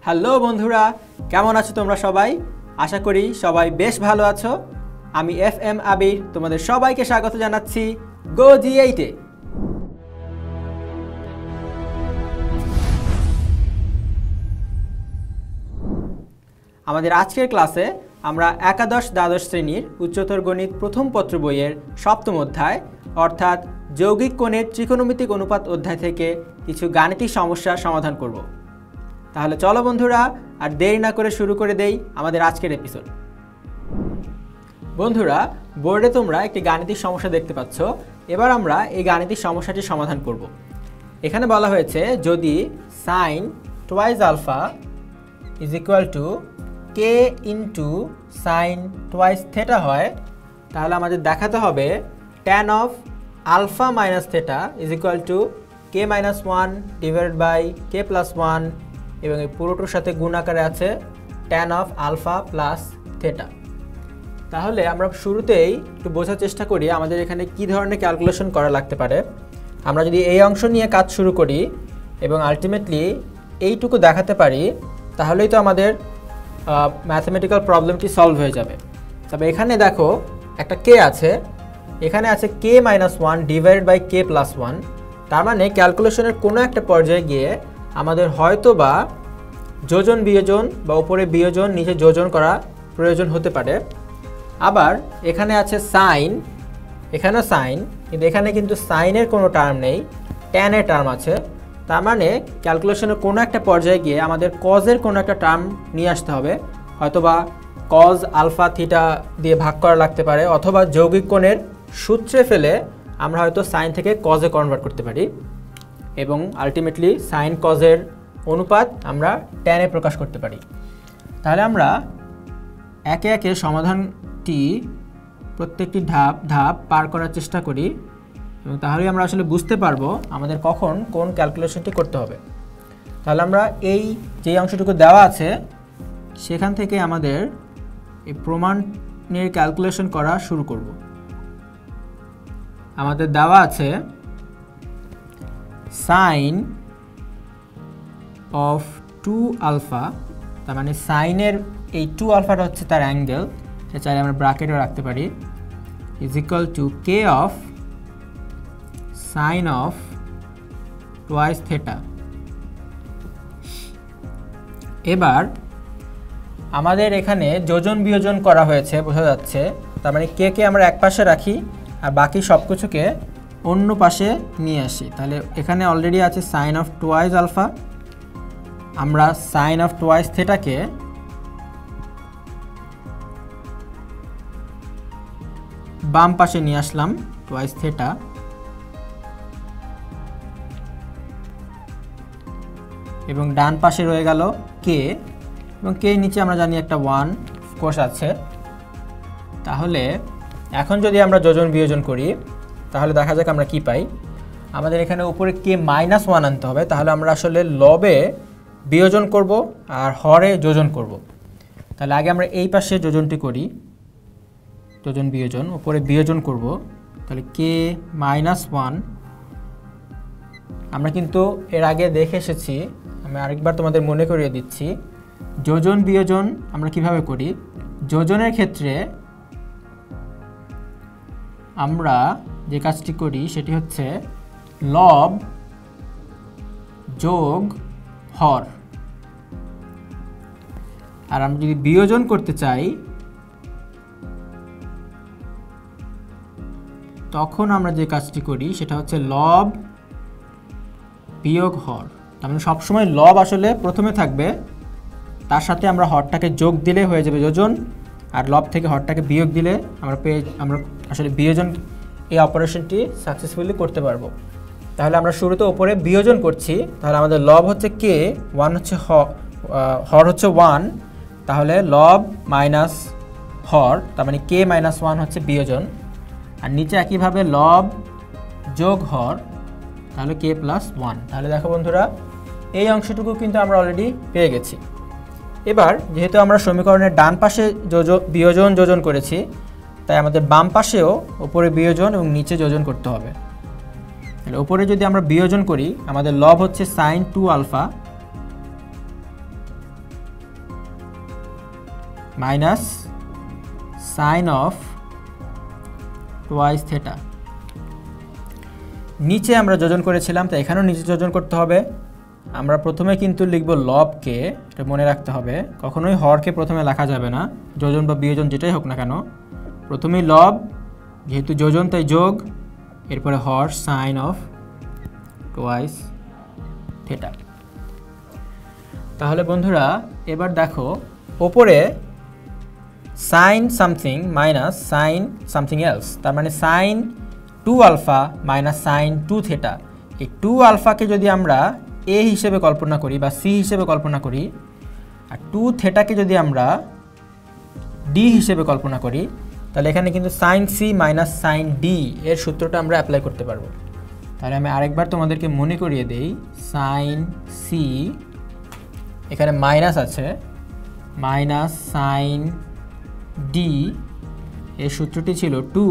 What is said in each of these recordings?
Hello বন্ধুরা, কেমন আছো তোমরা সবাই? আশা করি সবাই বেশ ভালো আছো। আমি FM আবির তোমাদের সবাইকে স্বাগত জানাচ্ছি গো G8-এ। আমাদের আজকের ক্লাসে আমরা একাদশ দ্বাদশ শ্রেণীর উচ্চতর গণিত প্রথম পত্র বইয়ের সপ্তম অধ্যায় অর্থাৎ যৌগিক কোণের ত্রিকোণমিতিক অনুপাত অধ্যায় থেকে কিছু গাণিতিক সমস্যার সমাধান করব। তাহলে চলো বন্ধুরা, আর দেরি না করে শুরু করে দেই আমাদের আজকের এপিসোড। বন্ধুরা, বোর্ডে তোমরা একটি গাণিতিক সমস্যা দেখতে পাচ্ছ। এবার আমরা এই গাণিতিক সমস্যাটি সমাধান করব। এখানে বলা হয়েছে যদি sin twice alpha is equal to k into sin twice theta হয়, তাহলে আমাদের দেখাতে হবে tan of alpha minus theta is equal to k minus 1 divided by k plus 1 এবং এই পুরোটার সাথে গুণ আকারে আছে tan of alpha plus theta। তাহলে আমরা শুরুতেই একটু বোঝার চেষ্টা করি আমাদের এখানে কি ধরনের ক্যালকুলেশন করা লাগতে পারে। আমরা যদি এই অংশ নিয়ে কাজ শুরু করি এবং আলটিমেটলি এইটুকু দেখাতে পারি, তাহলেই তো আমাদের ম্যাথমেটিক্যাল প্রবলেমটি সলভ হয়ে যাবে। তবে এখানে দেখো একটা কে আছে, এখানে আছে k minus 1 divided by k plus 1। তার মানে ক্যালকুলেশনের কোনো একটা পর্যায়ে গিয়ে আমাদের হয়তো বা যোজন বিয়োজন বা উপরে বিয়োজন নিচে যোজন করা প্রয়োজন হতে পারে। আবার এখানে আছে সাইন, এখানেও সাইন, কিন্তু এখানে কিন্তু সাইনের কোনো টার্ম নেই, ট্যানের টার্ম আছে। তার মানে ক্যালকুলেশনের কোনো একটা পর্যায়ে গিয়ে আমাদের কজের কোনো একটা টার্ম নিয়ে আসতে হবে, হয়তোবা কজ আলফা থিটা দিয়ে ভাগ করা লাগতে পারে, অথবা যৌগিক কোণের সূত্রে ফেলে আমরা হয়তো সাইন থেকে কজে কনভার্ট করতে পারি এবং আলটিমেটলি সাইন কজের অনুপাত আমরা ট্যানে প্রকাশ করতে পারি। তাহলে আমরা একে একে সমাধানটি প্রত্যেকটি ধাপ পার করার চেষ্টা করি এবং তাহলেই আমরা আসলে বুঝতে পারবো আমাদের কখন কোন ক্যালকুলেশনটি করতে হবে। তাহলে আমরা এই যে অংশটুকু দেওয়া আছে সেখান থেকে আমাদের এই প্রমাণের ক্যালকুলেশন করা শুরু করব। আমাদের দেওয়া আছে সাইন অফ 2 আলফা, তার মানে সাইনের এই 2 আলফাটা হচ্ছে তার অ্যাঙ্গেল, এটা চাইলে আমরা ব্র্যাকেটও রাখতে পারি, is equal to K of sign of twice theta. এবার আমাদের এখানে যোজন বিয়োজন করা হয়েছে বোঝা যাচ্ছে, তার মানে কে আমরা এক পাশে রাখি আর বাকি সব কিছুকে অন্য পাশে নিয়ে আসি। তাহলে এখানে অলরেডি আছে সাইন অফ টুয়াইস আলফা, আমরা সাইন অফ টুয়াইস থেটাকে বাম পাশে নিয়ে আসলাম, টুয়াইস থেটা, এবং ডান পাশে রয়ে গেল কে, এবং কে নিচে আমরা জানি একটা 1 কোষ আছে। তাহলে এখন যদি আমরা যোজন বিয়োজন করি তাহলে দেখা যাক আমরা কি পাই। আমাদের এখানে উপরে কে মাইনাস 1 আনতে হবে, তাহলে আমরা আসলে লবে বিয়োজন করব আর হরে যোজন করব। তাহলে আগে আমরা এই পাশে যোজনটি করি, যোজন বিয়োজন, উপরে বিয়োজন করব। তাহলে কে মাইনাস 1 আমরা কিন্তু এর আগে দেখে এসেছি, আমি আরেকবার তোমাদের মনে করিয়ে দিচ্ছি যোজন বিয়োজন আমরা কিভাবে করি। যোজনের ক্ষেত্রে আমরা যে কাজটি করি সেটি হচ্ছে লব যোগ হর, আর আমরা যদি বিয়োজন করতে চাই তখন আমরা যে কাজটি করি সেটা হচ্ছে লব বিয়োগ হর। তার মানে সবসময় লব আসলে প্রথমে থাকবে, তার সাথে আমরা হরটাকে যোগ দিলে হয়ে যাবে যোজন, আর লব থেকে হরটাকে বিয়োগ দিলে আমরা আসলে বিয়োজন এই অপারেশনটি সাকসেসফুলি করতে পারবো। তাহলে আমরা শুরুতে ওপরে বিয়োজন করছি, তাহলে আমাদের লব হচ্ছে কে, 1 হচ্ছে হর হচ্ছে 1, তাহলে লব মাইনাস হর, তার মানে কে মাইনাস 1 হচ্ছে বিয়োজন, আর নিচে একইভাবে লব যোগ হর, তাহলে কে প্লাস 1। তাহলে দেখো বন্ধুরা, এই অংশটুকু কিন্তু আমরা অলরেডি পেয়ে গেছি। এবার যেহেতু আমরা সমীকরণের ডান পাশে বিয়োজন যোজন করেছি, তাই আমাদের বাম পাশেও উপরে বিয়োজন এবং নিচে যোজন করতে হবে। তাহলে উপরে যদি আমরা বিয়োজন করি আমাদের লব হচ্ছে sine 2 alpha minus sine of twice theta. নিচে আমরা যোজন করেছিলাম, তো এখানেও নিচে যোজন করতে হবে। আমরা প্রথমে কিন্তু লিখব লবকে, এটা মনে রাখতে হবে, কখনোই হরকে প্রথমে লেখা যাবে না, যোজন বা বিয়োজন যেটাই হোক না কেন। প্রথমেই লব, যেহেতু যোজন তাই যোগ, এরপরে হর সাইন অফ টোয়াইস থিটা। তাহলে বন্ধুরা এবার দেখো, ওপরে sine something minus sine something else, তার মানে sine 2 alpha minus sine 2 theta. এই 2 আলফাকে যদি আমরা এ হিসেবে কল্পনা করি বা সি হিসেবে কল্পনা করি, আর 2 থিটাকে যদি আমরা ডি হিসেবে কল্পনা করি, তাহলে এখানে কিন্তু sine C minus sine D এর সূত্রটা আমরা অ্যাপ্লাই করতে পারবো। তাহলে আমি আরেকবার তোমাদেরকে মনে করিয়ে দেই, সাইন সি, এখানে মাইনাস আছে, মাইনাস সাইন ডি এর সূত্রটি ছিল 2,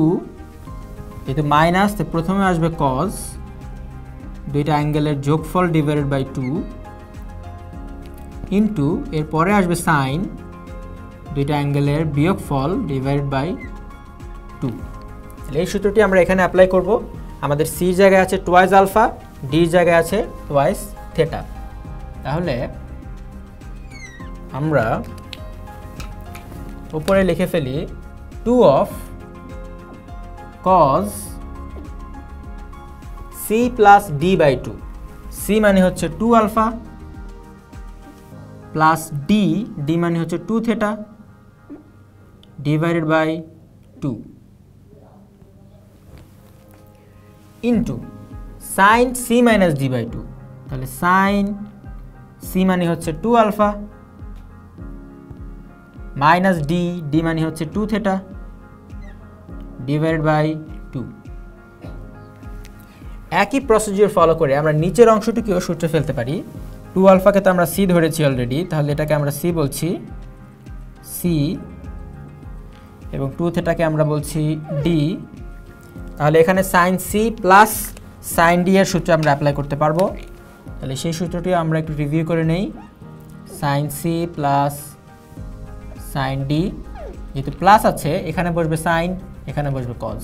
যেহেতু মাইনাস তো প্রথমে আসবে কজ, দুইটা অ্যাঙ্গেলের যোগফল ডিভাইডেড বাই 2, ইন্টু এরপরে আসবে সাইন, দুইটা অ্যাঙ্গেলের বিয়োগফল ডিভাইডেড বাই 2। তাহলে এই সূত্রটি আমরা এখানে অ্যাপ্লাই করব। আমাদের সির জায়গায় আছে টোয়াইস আলফা, ডির জায়গায় আছে টোয়াইস থিটা। তাহলে আমরা উপরে লিখে ফেলি 2 of cos C plus D by 2। C মানে হচ্ছে 2 আলফা প্লাস ডি, ডি মানে হচ্ছে 2 theta divided by 2, into sine C minus D by 2। তাহলে সাইন সি মানে হচ্ছে 2 আলফা মাইনাস ডি, ডি মানে হচ্ছে 2 থিটা ডিভাইডেড বাই 2। একই প্রসিডিওর ফলো করে আমরা নিচের অংশটিকেও সূত্রে ফেলতে পারি। 2 আলফাকে তো আমরা সি ধরেছি অলরেডি, তাহলে এটাকে আমরা সি বলছি, সি, এবং 2 থিটাকে আমরা বলছি ডি। তাহলে এখানে sine C plus sine D এর সূত্র আমরা অ্যাপ্লাই করতে পারবো। তাহলে সেই সূত্রটি আমরা একটু রিভিউ করে নেই। Sine C plus sine D, যেহেতু প্লাস আছে এখানে বসবে সাইন, এখানে বসবে কজ,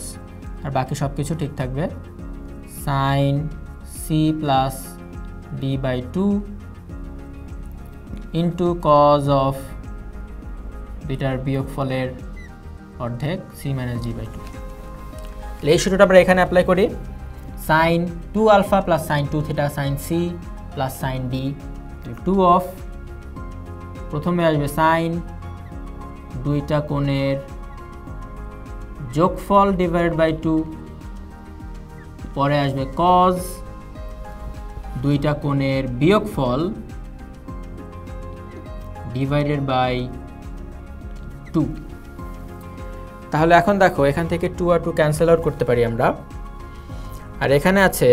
আর বাকি সব কিছু ঠিক থাকবে। Sine C plus D by 2 into cos of দুইটার বিয়োগফলের অর্ধেক সি মাইনাস ডি বাই 2। এই সূত্রটা আমরা এখানে অ্যাপ্লাই করি। Sine 2 alpha plus sine 2 theta sine C plus sine D, 2 of, প্রথমে আসবে সাইন, দুইটা কোণের যোগফল ডিভাইডেড বাই 2, পরে আসবে কজ, দুইটা কোণের বিয়োগফল ডিভাইডেড বাই 2। তাহলে এখন দেখো, এখান থেকে 2 আর 2 ক্যান্সেল আউট করতে পারি আমরা, আর এখানে আছে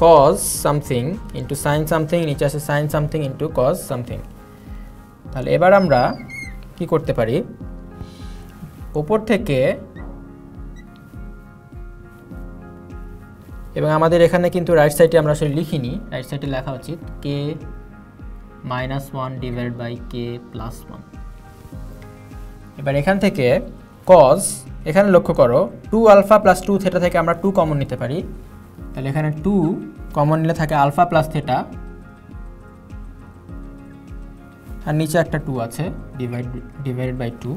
cos something into sine something, নিচে আছে sine something into cos something. তাহলে এবার আমরা কি করতে পারি, উপর থেকে, এবং আমাদের এখানে কিন্তু রাইট সাইডে আমরা আসলে লিখিনি, রাইট সাইডে লেখা উচিত K minus 1 divided by K plus 1। এবার এখান থেকে কজ, এখানে লক্ষ্য করো 2 আলফা প্লাস 2 থিটা থেকে আমরা 2 কমন নিতে পারি। তাহলে এখানে 2 কমন নিলে থাকে আলফা প্লাস থিটা, আর নিচে একটা 2 আছে ডিভাইডেড বাই 2।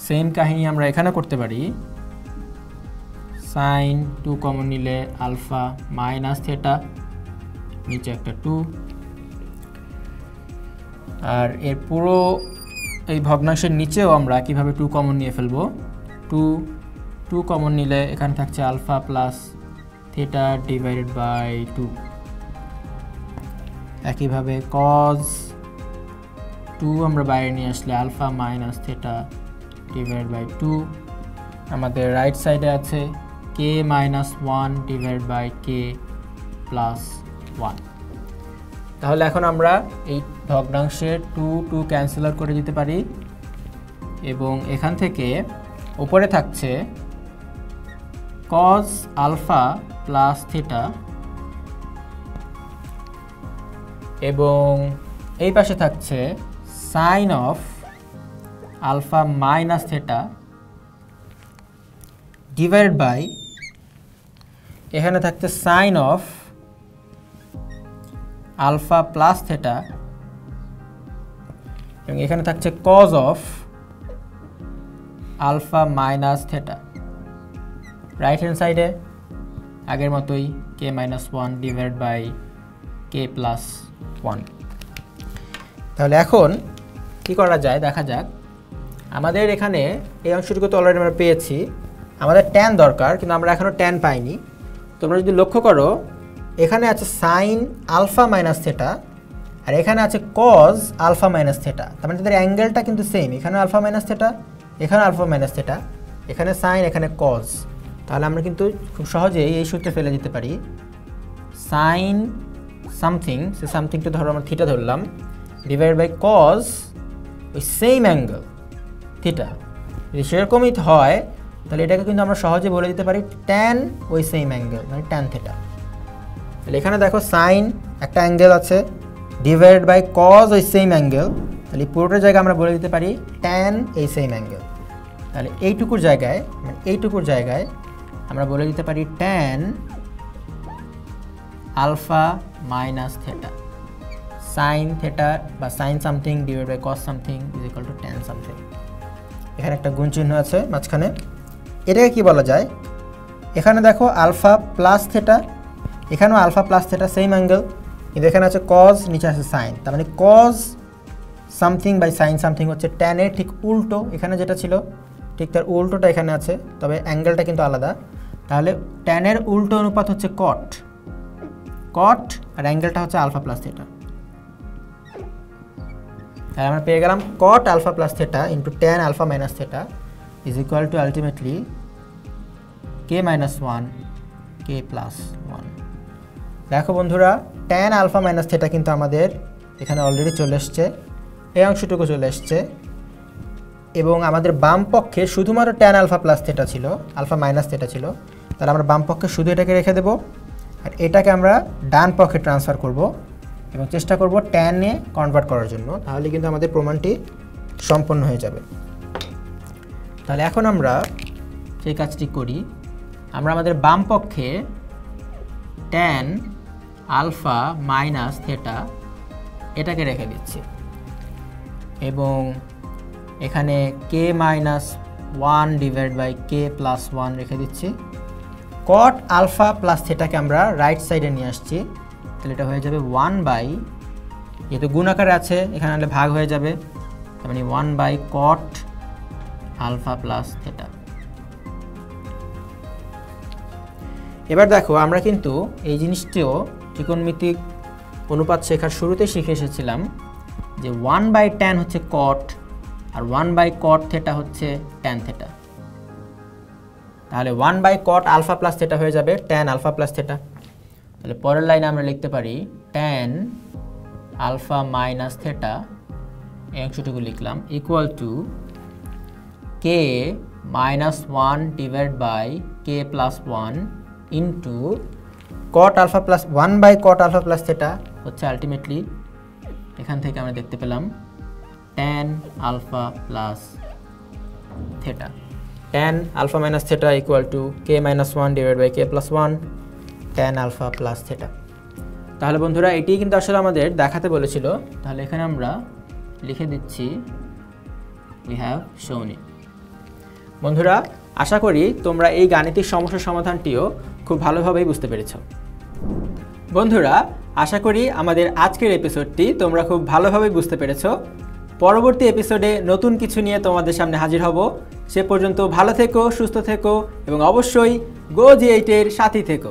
সেম কাহিনী আমরা এখানে করতে পারি, সাইন 2 কমন নিলে আলফা মাইনাস থিটা, নিচে একটা 2, আর এর পুরো এই ভগ্নাংশের নিচেও আমরা কিভাবে 2 কমন নিয়ে ফেলবো। 2 কমন নিলে এখানে থাকছে alpha plus theta divided by 2। একইভাবে কজ 2 আমরা বাইরে নিয়ে আসলে alpha minus theta divided by 2। আমাদের রাইট সাইডে আছে K minus 1 divided by K plus 1। তাহলে এখন আমরা এই ভগ্নাংশের 2 ক্যান্সেল আউট করে দিতে পারি, এবং এখান থেকে উপরে থাকছে কজ আলফা প্লাস থিটা, এবং এই পাশে থাকছে sine of alpha minus theta divide by এখানে থাকছে sine of alpha plus theta এবং এখানে থাকছে cos of alpha minus theta. Right hand সাইডে আগের মতোই K minus one divide by K plus one. তাহলে এখন কি করা যায় দেখা যাক। আমাদের এখানে এই অংশটুকু তো অলরেডি আমরা পেয়েছি, আমাদের ট্যান দরকার কিন্তু আমরা এখনও ট্যান পাইনি। তোমরা যদি লক্ষ্য করো এখানে আছে সাইন আলফা মাইনাস থেটা আর এখানে আছে কজ আলফা মাইনাস থেটা, তার মানে তাদের অ্যাঙ্গেলটা কিন্তু সেম, এখানে আলফা মাইনাস থেটা এখানে আলফা মাইনাস থেটা, এখানে সাইন এখানে কজ। তাহলে আমরা কিন্তু খুব সহজেই এই সূত্রে ফেলে দিতে পারি সাইন সামথিং, সে সামথিংটা ধরো আমরা থিটা ধরলাম, ডিভাইড বাই কজ ওই সেম অ্যাঙ্গেল থিটা। যদি সেরকমই হয় তাহলে এটাকে কিন্তু আমরা সহজে বলে দিতে পারি ট্যান ওই সেম অ্যাঙ্গেল, মানে ট্যান থিটা। তাহলে এখানে দেখো সাইন একটা অ্যাঙ্গেল আছে ডিভাইড বাই কজ ওই সেম অ্যাঙ্গেল, তাহলে পুরোটার জায়গায় আমরা বলে দিতে পারি ট্যান এই সেম অ্যাঙ্গেল। তাহলে এইটুকুর জায়গায় মানে এইটুকুর জায়গায় আমরা বলে দিতে পারি tan alpha minus theta, sine theta বা sine something divide by cos something is equal to tan something. এখানে একটা গুণ চিহ্ন আছে মাঝখানে, এটাকে কি বলা যায়? এখানে দেখো আলফা প্লাস থেটা, এখানেও alpha plus theta same angle, কিন্তু এখানে আছে কজ নিচে আছে সাইন, তার মানে cos something by sine something হচ্ছে ট্যানের ঠিক উল্টো, এখানে যেটা ছিল ঠিক তার উল্টোটা এখানে আছে, তবে অ্যাঙ্গেলটা কিন্তু আলাদা। তাহলে ট্যানের উল্টো অনুপাত হচ্ছে কট, কট আর অ্যাঙ্গেলটা হচ্ছে আলফা প্লাস থেটা। তাহলে আমরা পেয়ে গেলাম cot alpha plus theta into tan alpha minus theta is equal to ultimately k minus one k plus one. দেখো বন্ধুরা ট্যান আলফা মাইনাস থেটা কিন্তু আমাদের এখানে অলরেডি চলে এসছে, এই অংশটুকু চলে এসছে এবং আমাদের বাম পক্ষে শুধুমাত্র ট্যান আলফা প্লাস থেটা ছিল, আলফা মাইনাস থেটা ছিল। তাহলে আমরা বাম পক্ষে শুধু এটাকে রেখে দেবো আর এটাকে আমরা ডান পক্ষে ট্রান্সফার করব এবং চেষ্টা করব ট্যানে কনভার্ট করার জন্য, তাহলে কিন্তু আমাদের প্রমাণটি সম্পন্ন হয়ে যাবে। তাহলে এখন আমরা সেই কাজটি করি, আমরা আমাদের বাম পক্ষে ট্যান আলফা মাইনাস থেটা এটাকে রেখে দিচ্ছি এবং এখানে K minus one divide by K plus one রেখে দিচ্ছি। কট আলফা প্লাস থেটাকে আমরা রাইট সাইডে নিয়ে আসছি, তাহলে এটা হয়ে যাবে ওয়ান বাই, যেহেতু গুণ আকারে আছে এখানে আনলে ভাগ হয়ে যাবে, তার মানে one by cot alpha plus theta. এবার দেখো আমরা কিন্তু এই জিনিসটিও ত্রিকোণমিতিক অনুপাত শেখার শুরুতে শিখে এসেছিলাম যে ওয়ান বাই ট্যান হচ্ছে কট আর ওয়ান বাই কট থেটা হচ্ছে ট্যান থেটা। তাহলে one by cot alpha plus theta হয়ে যাবে ট্যান আলফা প্লাস থেটা। তাহলে পরের লাইনে আমরা লিখতে পারি ট্যান আলফা মাইনাস থেটা, এই অংশটুকু লিখলাম, equal to k minus one divide by K plus one into cot alpha plus one by cot alpha plus theta হচ্ছে আলটিমেটলি এখান থেকে আমরা দেখতে পেলাম tan alpha plus theta. Tan alpha minus theta equal to k minus one divide by K plus one tan alpha plus theta. তাহলে বন্ধুরা এটি কিন্তু আসলে আমাদের দেখাতে বলেছিল, তাহলে এখানে আমরা লিখে দিচ্ছি উই হ্যাভ শোন ইট। বন্ধুরা আশা করি তোমরা এই গাণিতিক সমস্যার সমাধানটিও খুব ভালোভাবেই বুঝতে পেরেছ। বন্ধুরা আশা করি আমাদের আজকের এপিসোডটি তোমরা খুব ভালোভাবে বুঝতে পেরেছো। পরবর্তী এপিসোডে নতুন কিছু নিয়ে তোমাদের সামনে হাজির হব। সে পর্যন্ত ভালো থেকো, সুস্থ থেকো এবং অবশ্যই গো জি8 এর সাথী থেকো।